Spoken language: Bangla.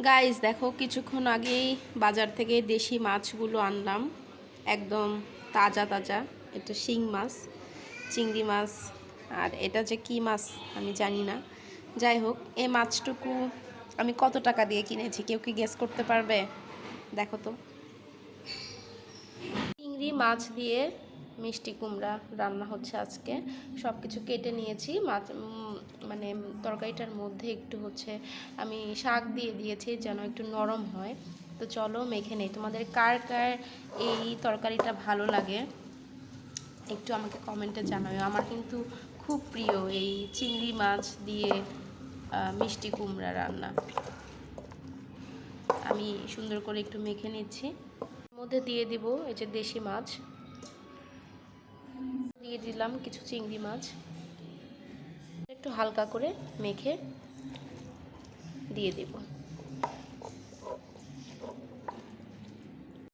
গাইস দেখো, কিছুক্ষণ আগেই বাজার থেকে দেশি মাছগুলো আনলাম, একদম তাজা তাজা। এটা শিং মাছ, চিংড়ি মাছ, আর এটা যে কি মাছ আমি জানি না। যাই হোক, এই মাছটুকু আমি কত টাকা দিয়ে কিনেছি কেউ কি গেস করতে পারবে? দেখো তো, চিংড়ি মাছ দিয়ে মিষ্টি কুমড়া রান্না হচ্ছে আজকে। সব কিছু কেটে নিয়েছি, মাছ মানে তরকারিটার মধ্যে একটু হচ্ছে আমি শাক দিয়ে দিয়েছি যেন একটু নরম হয়। তো চলো মেখে নেই। তোমাদের কার কার এই তরকারিটা ভালো লাগে একটু আমাকে কমেন্টে জানাও। আমার কিন্তু খুব প্রিয় এই চিংড়ি মাছ দিয়ে মিষ্টি কুমড়া রান্না। আমি সুন্দর করে একটু মেখে নিচ্ছি। মধ্যে দিয়ে দিব এই যে দেশি মাছ, দিয়ে দিলাম কিছু চিংড়ি মাছ, একটু হালকা করে মেখে দিয়ে দিব।